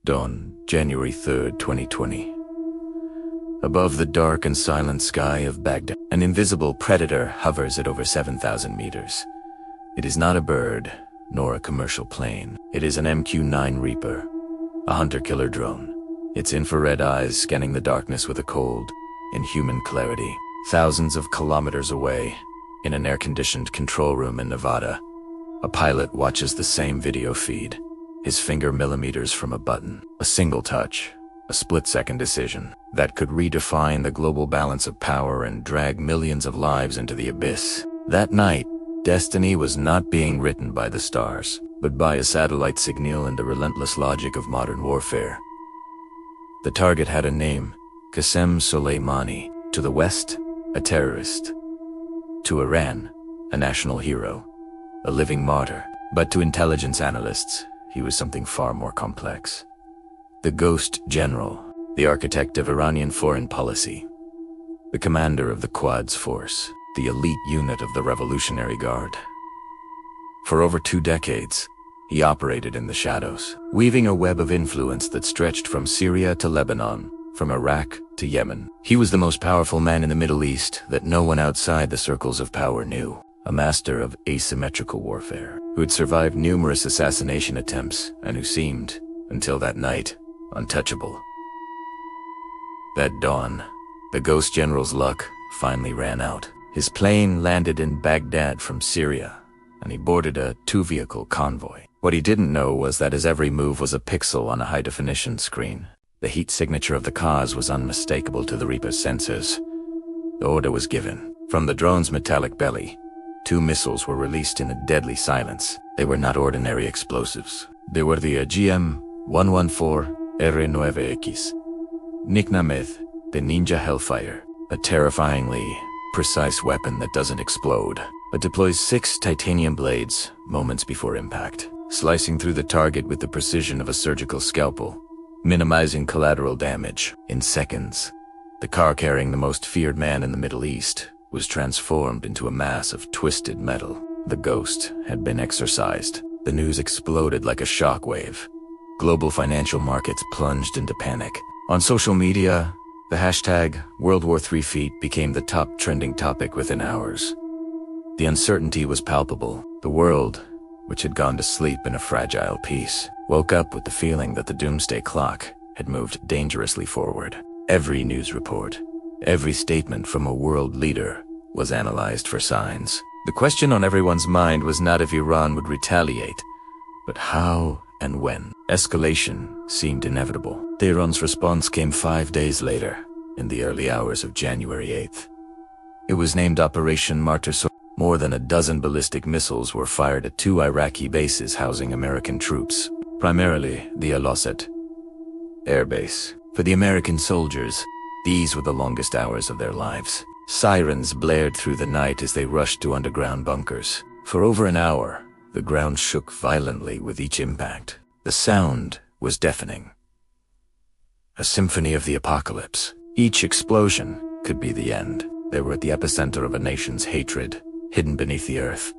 Dawn, January 3rd, 2020. Above the dark and silent sky of Baghdad, an invisible predator hovers at over 7,000 meters. It is not a bird, nor a commercial plane. It is an MQ-9 Reaper, a hunter-killer drone, its infrared eyes scanning the darkness with a cold, inhuman clarity. Thousands of kilometers away, in an air-conditioned control room in Nevada, a pilot watches the same video feed, his finger millimeters from a button. A single touch, a split-second decision that could redefine the global balance of power and drag millions of lives into the abyss. That night, destiny was not being written by the stars, but by a satellite signal and the relentless logic of modern warfare. The target had a name, Qasem Soleimani. To the West, a terrorist. To Iran, a national hero, a living martyr. But to intelligence analysts, he was something far more complex. The Ghost General, the architect of Iranian foreign policy, the commander of the Quds Force, the elite unit of the Revolutionary Guard. For over 2 decades, he operated in the shadows, weaving a web of influence that stretched from Syria to Lebanon, from Iraq to Yemen. He was the most powerful man in the Middle East that no one outside the circles of power knew, a master of asymmetrical warfare, who had survived numerous assassination attempts and who seemed, until that night, untouchable. That dawn, the Ghost General's luck finally ran out. His plane landed in Baghdad from Syria, and he boarded a 2-vehicle convoy. What he didn't know was that his every move was a pixel on a high-definition screen. The heat signature of the cause was unmistakable to the Reaper's sensors. The order was given. From the drone's metallic belly, 2 missiles were released in a deadly silence. They were not ordinary explosives. They were the GM-114R9X, nicknamed the Ninja Hellfire, a terrifyingly precise weapon that doesn't explode, but deploys 6 titanium blades moments before impact, slicing through the target with the precision of a surgical scalpel, minimizing collateral damage. In seconds, the car carrying the most feared man in the Middle East was transformed into a mass of twisted metal. The Ghost had been exorcised. The news exploded like a shockwave. Global financial markets plunged into panic. On social media, the hashtag World War III feat became the top trending topic within hours. The uncertainty was palpable. The world, which had gone to sleep in a fragile peace, woke up with the feeling that the doomsday clock had moved dangerously forward. Every news report, every statement from a world leader was analyzed for signs. The question on everyone's mind was not if Iran would retaliate, but how and when. Escalation seemed inevitable. Tehran's response came 5 days later, in the early hours of January 8th. It was named Operation Martyr. More than a dozen ballistic missiles were fired at 2 Iraqi bases housing American troops, primarily the Al-Asad Air Base. For the American soldiers, these were the longest hours of their lives. Sirens blared through the night as they rushed to underground bunkers. For over an hour, the ground shook violently with each impact. The sound was deafening. A symphony of the apocalypse. Each explosion could be the end. They were at the epicenter of a nation's hatred, hidden beneath the earth,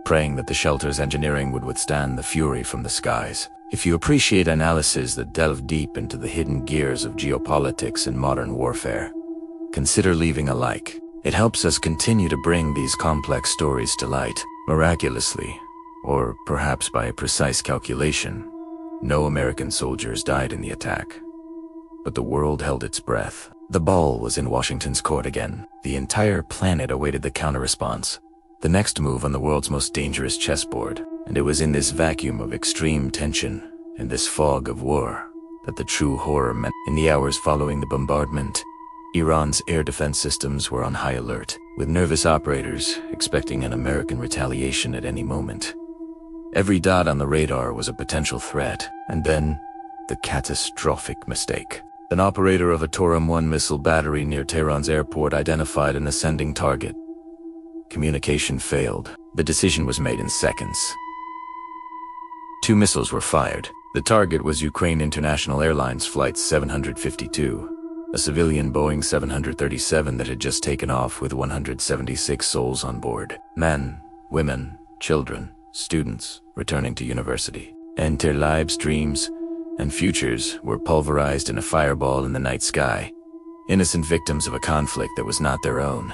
praying that the shelter's engineering would withstand the fury from the skies. If you appreciate analyses that delve deep into the hidden gears of geopolitics and modern warfare, consider leaving a like. It helps us continue to bring these complex stories to light. Miraculously, or perhaps by a precise calculation, no American soldiers died in the attack. But the world held its breath. The ball was in Washington's court again. The entire planet awaited the counter-response, the next move on the world's most dangerous chessboard. And it was in this vacuum of extreme tension, in this fog of war, that the true horror meant. In the hours following the bombardment, Iran's air defense systems were on high alert, with nervous operators expecting an American retaliation at any moment. Every dot on the radar was a potential threat, and then the catastrophic mistake. An operator of a Torum-1 missile battery near Tehran's airport identified an ascending target. Communication failed. The decision was made in seconds. 2 missiles were fired. The target was Ukraine International Airlines Flight 752, a civilian Boeing 737 that had just taken off with 176 souls on board. Men, women, children, students returning to university. And their lives, dreams, and futures were pulverized in a fireball in the night sky, innocent victims of a conflict that was not their own.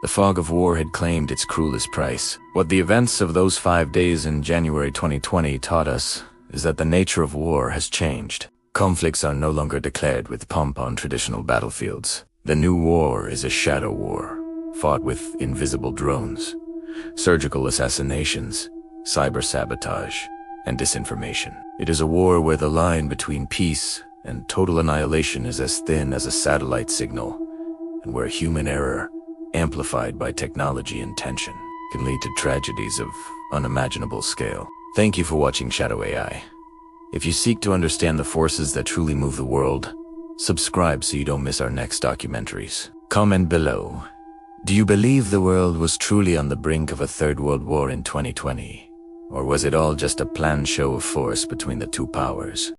The fog of war had claimed its cruelest price. What the events of those 5 days in January 2020 taught us is that the nature of war has changed. Conflicts are no longer declared with pomp on traditional battlefields. The new war is a shadow war, fought with invisible drones, surgical assassinations, cyber sabotage, and disinformation. It is a war where the line between peace and total annihilation is as thin as a satellite signal, and where human error, amplified by technology and tension, can lead to tragedies of unimaginable scale. Thank you for watching Shadow AI. If you seek to understand the forces that truly move the world, subscribe so you don't miss our next documentaries. Comment below. Do you believe the world was truly on the brink of a third world war in 2020? Or was it all just a planned show of force between the two powers?